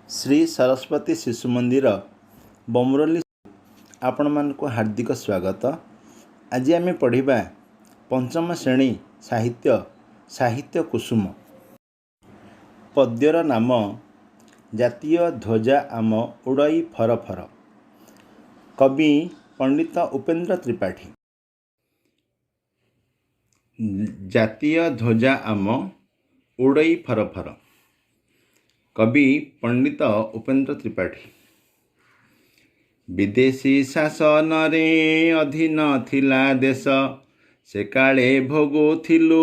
श्री सरस्वती शिशु मंदिर बमरोली आपण मानक हार्दिक स्वागत। आज आम पढ़ा पंचम श्रेणी साहित्य कुसुम। पद्यर नाम जातीय ध्वजा आम उड़ई फर फर। कवि पंडित उपेन्द्र त्रिपाठी। जातीय ध्वजा आम उड़ई फर फर। कवि पंडित उपेन्द्र त्रिपाठी। विदेशी शासन रे अधीन थिला देश, से काले भोगुथिलु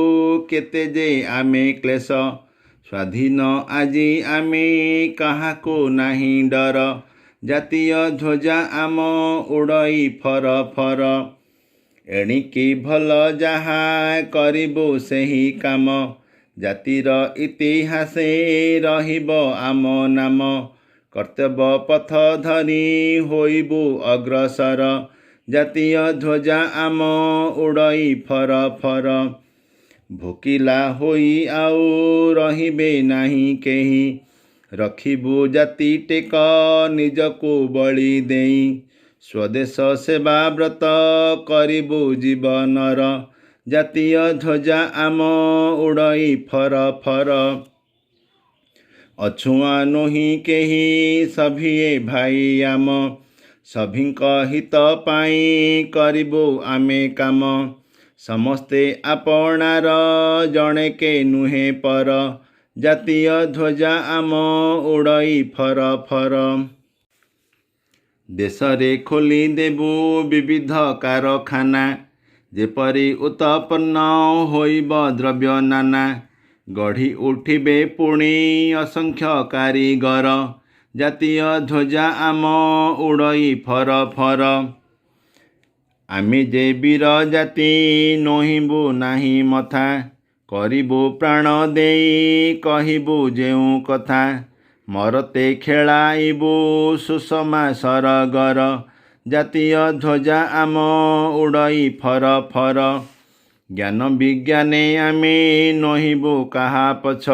केते जे आमे क्लेश। स्वाधीन आजी आमे काहाको नाही डर, जातीय ध्वजा आम उड़ई फर फर। एणिकी भल जाहा करिबु सेही काम, जातिर इतिहासे रहिब आम नाम। कर्तव्य पथ धरी होइबु अग्रसर, जातीय ध्वजा आम उड़ई फर फर। भोकिला होई आउ रहिबे नाही केही, रखिबु जाति टेक निजकु बळी देई। स्वदेश सेवा व्रत करिबु जीवनर, जातीय ध्वजा आम उड़ई फर फर। अछुआ नोही केही सभिए भाई आम, सभिंक हित पाई करिबु आमे काम। समस्ते आपणार जणे के नुहे पर, जातीय ध्वजा आम उड़ई फर फर। देशरे खोली देबु विविध कारखाना, जेपरि उत्पन्न होइब द्रव्य नाना। गढ़ी उठिबे पुणी असंख्य कारीगर, जातीय ध्वजा आम उड़ई फर फर। आमे जे वीर जाति नोहिबु नाही मथा, करिबु प्राण देई कहिबु जेउ कथा। मरते खेलाइबु सुषमा सरगर, जातीय ध्वजा आम उड़ई फर फर। ज्ञान विज्ञाने आमे नहिबु काहा पछ,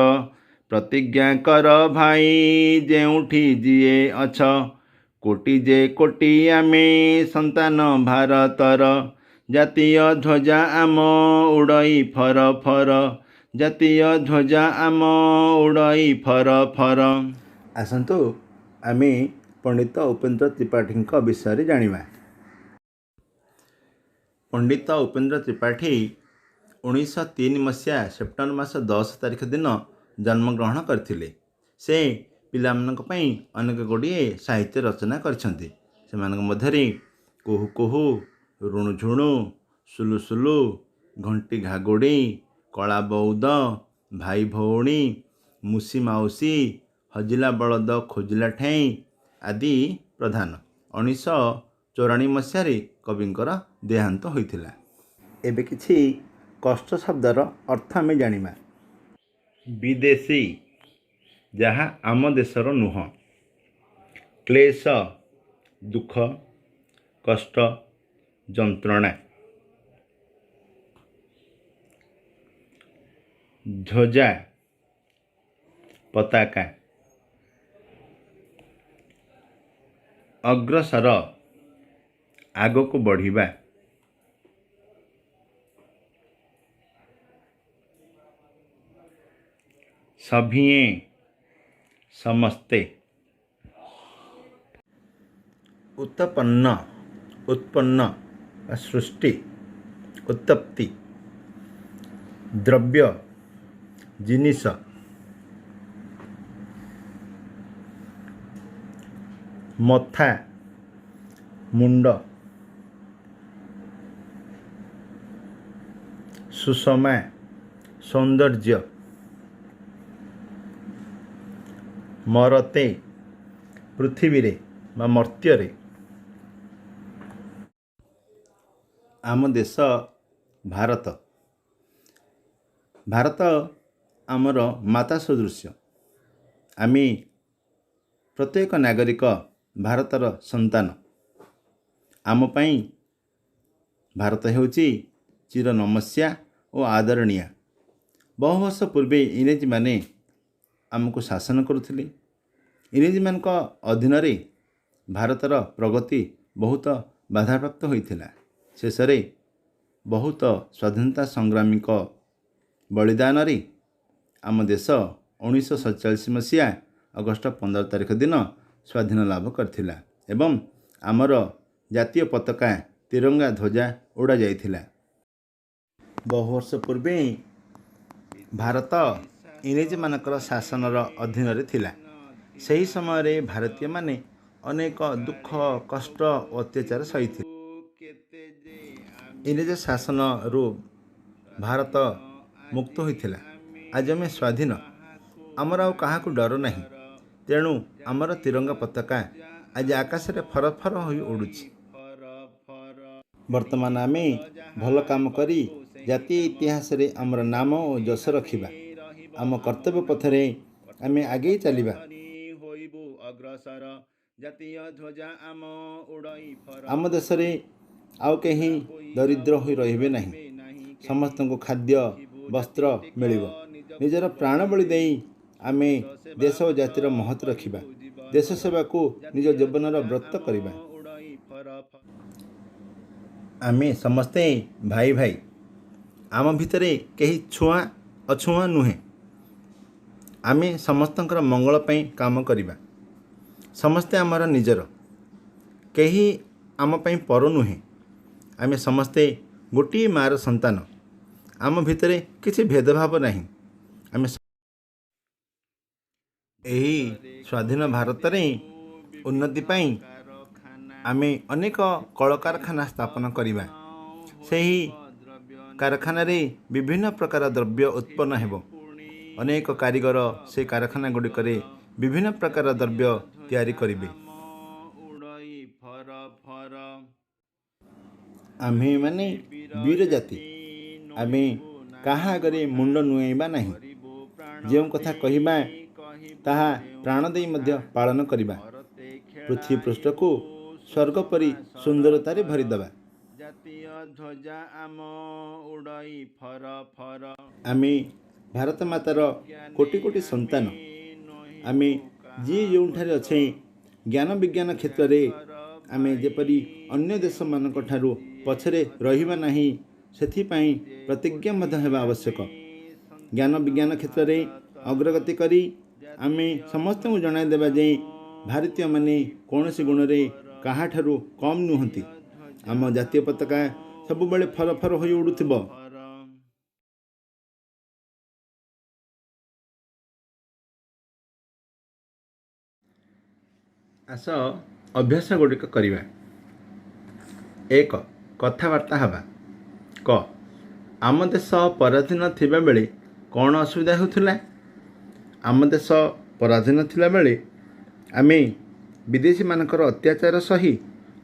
प्रतिज्ञा कर भाई जेउठी जिए अछ। कोटि जे कोटि आमे संतान भारतर, जातीय ध्वजा आम उड़ई फर फर। जातीय ध्वजा आम उड़ई फर फर। आसंतु आमे पंडित उपेन्द्र त्रिपाठी विषय जानिबा। पंडित उपेन्द्र त्रिपाठी 1903 मसीहा सेप्टेम्बर मास 10 तारिख दिन जन्मग्रहण करथिले। से पिलामानक पई अनेक गुड़िए साहित्य रचना करछन्ति। सेमानक मध्यरे कुहू कुहू, ऋणु झुणु, सुलु सुलु, घंटी घागुड़ी, कला बौद, भाई भौणी, मुसी माउसी, हजिला बलद खोजिला ठेई आदि प्रधान। 1994 मसीह कविंकर देहांत होइथिला। एबे किछि कष्ट शब्दर अर्थ आमे जानिबा। विदेशी जहाँ आम देशर नुह। क्लेश दुख, कष्ट, जंत्रणा। ध्वजा पताका। अग्रसर आगको बढ़िबा। सभिए समस्ते। उत्पन्न उत्पन्न सृष्टि, उत्पत्ति। द्रव्य जिनिस। मथा मुंड। सुषमा सौंदर्य। मरते पृथ्वी रे बा मर्त्य रे। आम देश भारत। भारत आमर माता सदृश। आमी प्रत्येक नागरिक भारतर संतान। आम पई भारत हेउची चिर नमस्या और आदरणीय। बहु वर्ष पूर्वे इंग्रेजी माने आमको शासन करुथिले। ଇଂରେଜମାନଙ୍କ ଅଧୀନରେ ଭାରତର ପ୍ରଗତି ବହୁତ ବାଧାପ୍ରାପ୍ତ ହୋଇଥିଲା। ଶେଷରେ ବହୁତ ସ୍ୱାଧୀନତା ସଂଗ୍ରାମୀଙ୍କ ବଳିଦାନରେ ଆମ ଦେଶ 1947 ମସିହା ଅଗଷ୍ଟ 15 ତାରିଖ ଦିନ ସ୍ୱାଧୀନ ଲାଭ କରିଥିଲା ଏବଂ ଆମର ଜାତୀୟ ପତାକା ତିରଙ୍ଗା ଧ୍ୱଜା ଉଡ଼ାଯାଇଥିଲା। ବହୁ ବର୍ଷ ପୂର୍ବେ ଭାରତ ଇଂରେଜମାନଙ୍କର ଶାସନର ଅଧୀନରେ ଥିଲା। ସେହି ସମୟରେ ଭାରତୀୟମାନେ ଅନେକ ଦୁଃଖ କଷ୍ଟ ଓ ଅତ୍ୟାଚାର ସହିଥିଲେ। ଇଂରେଜ ଶାସନରୁ ଭାରତ ମୁକ୍ତ ହୋଇଥିଲା। ଆଜି ଆମେ ସ୍ୱାଧୀନ, ଆମର ଆଉ କାହାକୁ ଡର ନାହିଁ। ତେଣୁ ଆମର ତିରଙ୍ଗା ପତାକା ଆଜି ଆକାଶରେ ଫର ଫର ହୋଇ ଉଡ଼ୁଛି। ବର୍ତ୍ତମାନ ଆମେ ଭଲ କାମ କରି ଜାତୀୟ ଇତିହାସରେ ଆମର ନାମ ଓ ଯଶ ରଖିବା। ଆମ କର୍ତ୍ତବ୍ୟ ପଥରେ ଆମେ ଆଗେଇ ଚାଲିବା। ଆମ ଦେଶରେ ଆଉ କେହି ଦରିଦ୍ର ହୋଇ ରହିବେ ନାହିଁ। ସମସ୍ତଙ୍କୁ ଖାଦ୍ୟ ବସ୍ତ୍ର ମିଳିବ। ନିଜର ପ୍ରାଣ ବଳି ଦେଇ ଆମେ ଦେଶ ଓ ଜାତିର ମହତ ରଖିବା। ଦେଶ ସେବାକୁ ନିଜ ଜୀବନର ବ୍ରତ କରିବା। ଆମେ ସମସ୍ତେ ଭାଇ ଭାଇ। ଆମ ଭିତରେ କେହି ଛୁଆଁ ଅଛୁଆଁ ନୁହେଁ। ଆମେ ସମସ୍ତଙ୍କର ମଙ୍ଗଳ ପାଇଁ କାମ କରିବା। ସମସ୍ତେ ଆମର ନିଜର, କେହି ଆମ ପାଇଁ ପର ନୁହେଁ। ଆମେ ସମସ୍ତେ ଗୋଟିଏ ମାଆର ସନ୍ତାନ। ଆମ ଭିତରେ କିଛି ଭେଦଭାବ ନାହିଁ। ଆମେ ଏହି ସ୍ୱାଧୀନ ଭାରତରେ ଉନ୍ନତି ପାଇଁ ଆମେ ଅନେକ କଳକାରଖାନା ସ୍ଥାପନ କରିବା। ସେହି କାରଖାନାରେ ବିଭିନ୍ନ ପ୍ରକାର ଦ୍ରବ୍ୟ ଉତ୍ପନ୍ନ ହେବ। ଅନେକ କାରିଗର ସେହି କାରଖାନା ଗୁଡ଼ିକରେ ବିଭିନ୍ନ ପ୍ରକାର ଦ୍ରବ୍ୟ ତିଆରି କରିବେ। ଆମ୍ଭେମାନେ ବୀର ଜାତି। ଆମେ କାହା ଆଗରେ ମୁଣ୍ଡ ନୁଆଁଇବା ନାହିଁ। ଯେଉଁ କଥା କହିବା ତାହା ପ୍ରାଣ ଦେଇ ମଧ୍ୟ ପାଳନ କରିବା। ପୃଥିବୀ ପୃଷ୍ଠକୁ ସ୍ୱର୍ଗ ପରି ସୁନ୍ଦରତାରେ ଭରିଦେବା। ଆମେ ଭାରତ ମାତାର କୋଟି କୋଟି ସନ୍ତାନ। ଆମେ ଯିଏ ଯେଉଁଠାରେ ଅଛେ ଜ୍ଞାନ ବିଜ୍ଞାନ କ୍ଷେତ୍ରରେ ଆମେ ଯେପରି ଅନ୍ୟ ଦେଶମାନଙ୍କ ଠାରୁ ପଛରେ ରହିବା ନାହିଁ, ସେଥିପାଇଁ ପ୍ରତିଜ୍ଞା ମଧ୍ୟ ହେବା ଆବଶ୍ୟକ। ଜ୍ଞାନ ବିଜ୍ଞାନ କ୍ଷେତ୍ରରେ ଅଗ୍ରଗତି କରି ଆମେ ସମସ୍ତଙ୍କୁ ଜଣାଇ ଦେବା ଯେ ଭାରତୀୟମାନେ କୌଣସି ଗୁଣରେ କାହାଠାରୁ କମ୍ ନୁହନ୍ତି। ଆମ ଜାତୀୟ ପତାକା ସବୁବେଳେ ଫର ଫର ହୋଇ ଉଡ଼ୁଥିବ। ଆସ ଅଭ୍ୟାସ ଗୁଡ଼ିକ କରିବା। 1. କଥାବାର୍ତ୍ତା ହେବା। କ. ଆମ ଦେଶ ପରାଧୀନ ଥିବାବେଳେ କ'ଣ ଅସୁବିଧା ହେଉଥିଲା? ଆମ ଦେଶ ପରାଧୀନ ଥିଲାବେଳେ ଆମେ ବିଦେଶୀମାନଙ୍କର ଅତ୍ୟାଚାର ସହି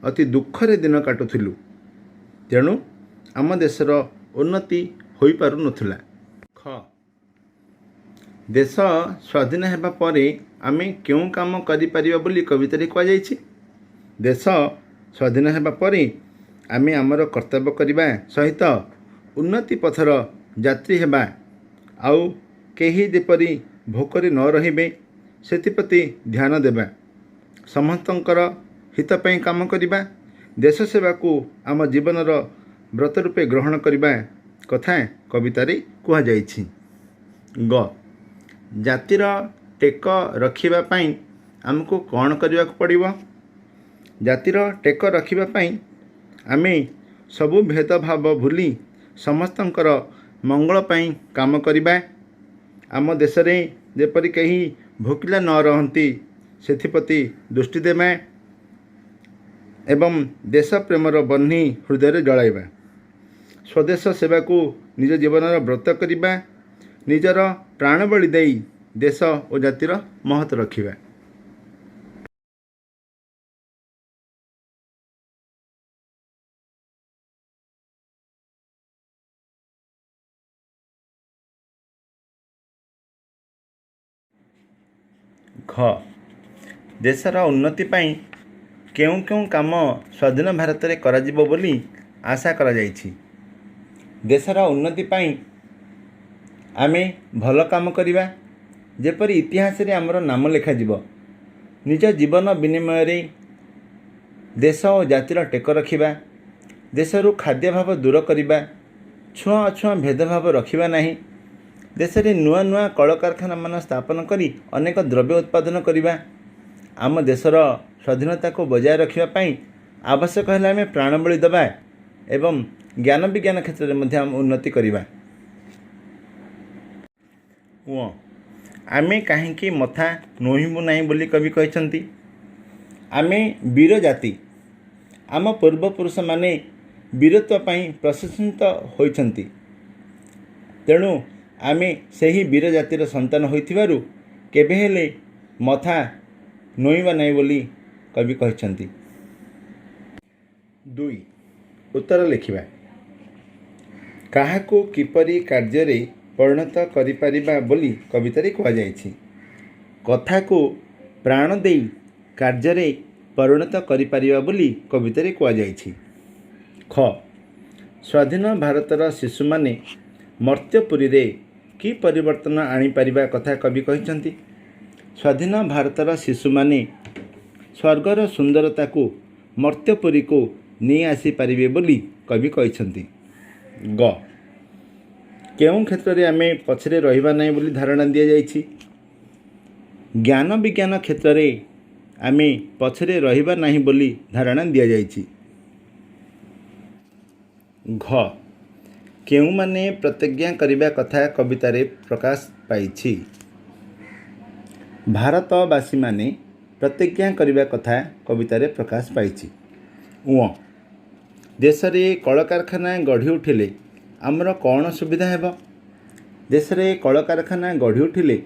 ଅତି ଦୁଃଖରେ ଦିନ କାଟୁଥିଲୁ। ତେଣୁ ଆମ ଦେଶର ଉନ୍ନତି ହୋଇପାରୁନଥିଲା। ଖ. ଦେଶ ସ୍ୱାଧୀନ ହେବା ପରେ ଆମେ କେଉଁ କାମ କରିପାରିବା ବୋଲି କବିତାରେ କୁହାଯାଇଛି? ଦେଶ ସ୍ୱାଧୀନ ହେବା ପରେ ଆମେ ଆମର କର୍ତ୍ତବ୍ୟ କରିବା ସହିତ ଉନ୍ନତି ପଥର ଯାତ୍ରୀ ହେବା। ଆଉ କେହି ଯେପରି ଭୋକରେ ନ ରହିବେ ସେଥିପ୍ରତି ଧ୍ୟାନ ଦେବା। ସମସ୍ତଙ୍କର ହିତ ପାଇଁ କାମ କରିବା। ଦେଶ ସେବାକୁ ଆମ ଜୀବନର ବ୍ରତ ରୂପେ ଗ୍ରହଣ କରିବା କଥା କବିତାରେ କୁହାଯାଇଛି। ଗ. ଜାତିର ଟେକ ରଖିବା ପାଇଁ ଆମକୁ କ'ଣ କରିବାକୁ ପଡ଼ିବ? ଜାତିର ଟେକ ରଖିବା ପାଇଁ ଆମେ ସବୁ ଭେଦଭାବ ଭୁଲି ସମସ୍ତଙ୍କର ମଙ୍ଗଳ ପାଇଁ କାମ କରିବା। ଆମ ଦେଶରେ ଯେପରି କେହି ଭୋକିଲା ନ ରହନ୍ତି ସେଥିପ୍ରତି ଦୃଷ୍ଟି ଦେବା ଏବଂ ଦେଶ ପ୍ରେମର ବହ୍ନି ହୃଦୟରେ ଜଳାଇବା। ସ୍ୱଦେଶ ସେବାକୁ ନିଜ ଜୀବନର ବ୍ରତ କରିବା। ନିଜର ପ୍ରାଣ ବଳି ଦେଇ ଦେଶ ଓ ଜାତିର ମହତ ରଖିବା। ଘ. ଦେଶର ଉନ୍ନତି ପାଇଁ କେଉଁ କେଉଁ କାମ ସ୍ୱାଧୀନ ଭାରତରେ କରାଯିବ ବୋଲି ଆଶା କରାଯାଇଛି? ଦେଶର ଉନ୍ନତି ପାଇଁ ଆମେ ଭଲ କାମ କରିବା, ଯେପରି ଇତିହାସରେ ଆମର ନାମ ଲେଖାଯିବ। निज जीवन विनिमय देश और जातिर टेक रखिबा, देशरू खाद्यभाव दूर करवा, छुआ अछुआ भेदभाव रखिबा नहीं, देश में नुआ नुआ कलकारखाना मान स्थापन करी अनेक द्रव्य उत्पादन करवा, आम देशर स्वाधीनता को बजाय रखापी आवश्यक है आम प्राणबली देवा एवं ज्ञान विज्ञान क्षेत्र में आम उन्नति करवा। आमे कहीं मथा नोहिबू नहीं बोली कवि कहते। आमे वीर जाति, आम पूर्वपुरुष माने वीरत्व पाई प्रशंसित होइछन्ति, तेणु आमे सही वीर जातिर संतान होइथिबारु केबे हेले मथा नोइबा नहीं बोली कवि कहते। 2 उत्तर लिखिबा। काहाकू किपरि कार्य परिणत करिपारिबा बोली कवितारे कुआ जायछि। कथा को प्राण देई कार्य परिणत करिपारिबा बोली कवितारे कुआ जायछि। ख स्वाधीन भारतर शिशु माने मर्त्यपुरी रे कि परिवर्तन आनी पारिबा कथा कवि कहते। स्वाधीन भारतर शिशु माने स्वर्गर सुंदरता को मर्त्यपुरी को नहीं आसी पारिबे बोली कवि कहते। ग केउं क्षेत्र में आमे पछरे रहिबा नहीं बोली धारणा दिया जायछि। ज्ञान विज्ञान क्षेत्र में आमे पछरे रहिबा नहीं बोली धारणा दिया जायछि। घ केउं माने प्रतिज्ञा करिबा कथा कवितारे प्रकाश पाइछि। भारतवासी माने प्रतिज्ञा करिबा कथा कवितारे प्रकाश पाइछि। उ देश में कलकारखाना गढ़ी उठिले आमर कौन सुविधा हेब। देश में कलकारखाना गढ़ी उठिले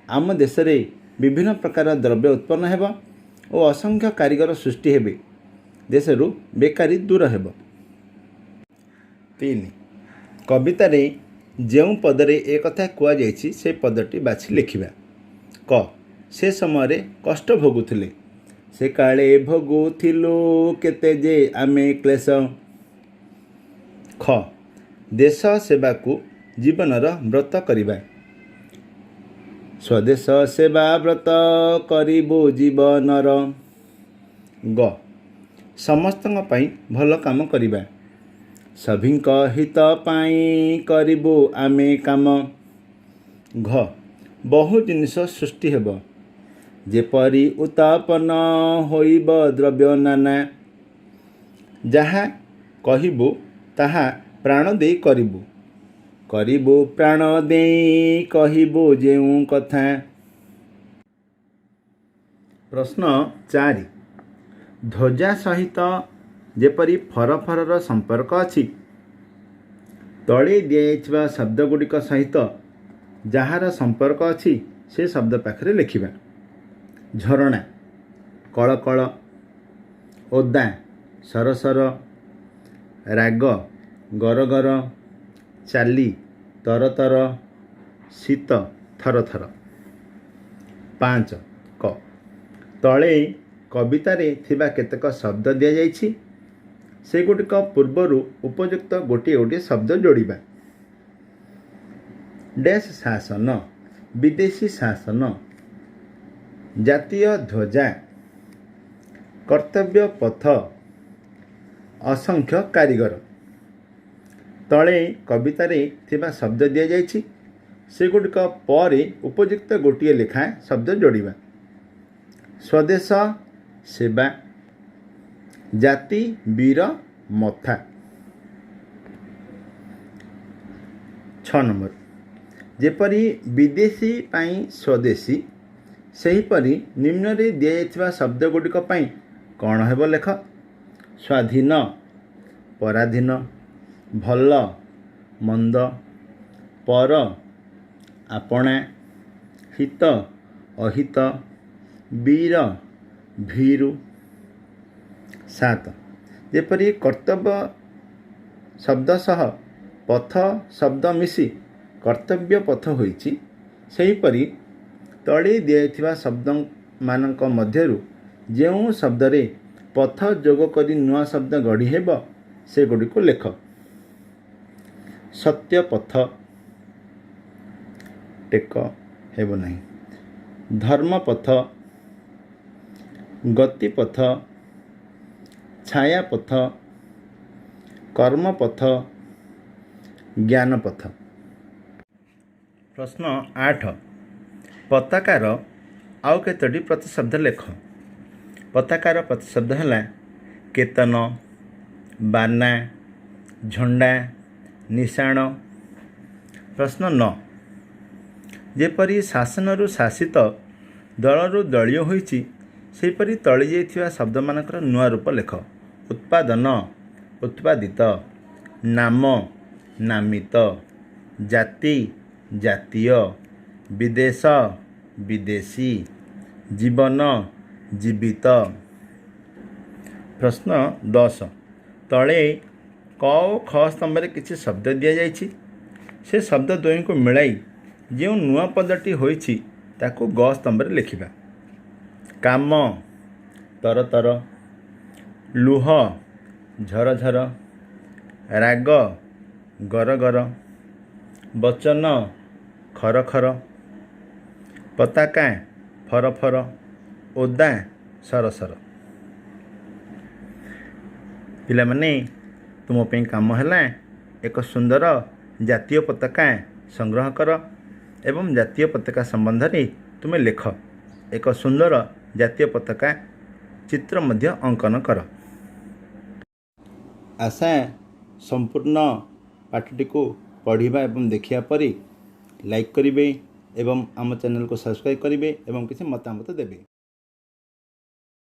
आम देश में विभिन्न प्रकार द्रव्य उत्पन्न हेब और असंख्य कारीगर सृष्टि हेबे, देशरू बेकारी दूर हेब। 3 कवितारे जेउ पदरे एक कथा कुआ जायछि से पदटी बाछि लिखिबा। क से समय कष्ट भोगुथिले, से काले भोगुथिलु केते जे आमे क्लेश। ख देश सेवा को जीवनर व्रत करिबा। स्वदेश सेवा व्रत करिबो जीवनर। ग समस्तଙ୍କ ପାଇଁ ଭଲ କାମ କରିବା। सभिଙ୍କ हित ପାଇଁ करिबो आमे काम। घ बहु जिनिष सृष्टि हेब, जेपरि उत्पन्न होइब द्रव्य नाना। जहाँ कहिबो ताहा प्राण दे करिबो, करिबो प्राण दे कहिबो जेउ कथा। प्रश्न 4 ध्वजा सहित जेपरि फरफरर संपर्क अछि, तले दिया शब्द गुड़िक सहित जार संपर्क अछि से शब्द पाखरे लिखिबा। झरणा कलकल, ओदा सरसर, राग गरगर, चाली तरतर, शीत थरथर। 5 क तले कवितारे थिबा केतक शब्द दिया जायछि, से गुटिक पूर्वरु उपयुक्त गोटे गोटे शब्द जोड़िबा। डैश शासन, विदेशी शासन, जातीय ध्वजा, कर्तव्य पथ, असंख्य कारीगर। तले कवितारे थिबा शब्द दिया जायछि, से गुटिक परे उपयुक्त गोटे लेखा शब्द जोड़िबा। स्वदेश सेवा, जाति वीर मथा। 6 नंबर जेपरि विदेशी पाई स्वदेशी, सेहीपरि निम्न रे दिया शब्द गुड़िक पाई कौन हेब लेख। स्वाधीन, पराधीन, भल, मंद, पर, आपणा, हित, अहित, वीर, भीरु। 7 जेपरि कर्तव्य शब्द सह पथ शब्द मिसी कर्तव्य पथ होइछि, सेहीपरि तले दिया शब्द मानक मध्यरु जेउ शब्द रे पथ जोग करी नुआ शब्द गढ़ी हेब, से गुड़ी को लेख। सत्य पथ टेक हेब नहीं। धर्म पथ, गतिपथ, छायापथ, कर्मपथ, ज्ञानपथ। प्रश्न 8 पताकार आउ केतोटी प्रतिशब्द लेख। पताकार प्रतिशब्द है केतन, बाना, झंडा, निशाण। प्रश्न 9 जेपरी शासनरु शासित दलरु दलीय होइछि सेपरि तली जाइथिबा शब्द मानकर नुआ रूप लेख। उत्पादन, उत्पादित, नाम, नामित, जाति, जातीय, विदेश, विदेशी, जीवन, जीवित। प्रश्न 10 तले क और ख स्तंभ में किसी शब्द दि जाइछि से शब्द द्वय को मिलाई जो नुआ पदटी होइछि ताको ग स्तंभ में लिखिबा। काम, तर तर, लुह, झर झर, राग, गर गर, वचन, खर खर, पताका, फर फर, ओदा, सर सर। पिला माने तुम पे काम है एक सुंदर जातीय पताका संग्रह कर एवं जातीय पताका संबंध में तुम्हें लेख। एक सुंदर जातीय पताका चित्र मध्य अंकन कर। आशा संपूर्ण पाठटी को पढ़ा एवं देखिया परी लाइक करेंगे एवं आम चैनल को सब्सक्राइब करेंगे एवं किसी मतामत देवे।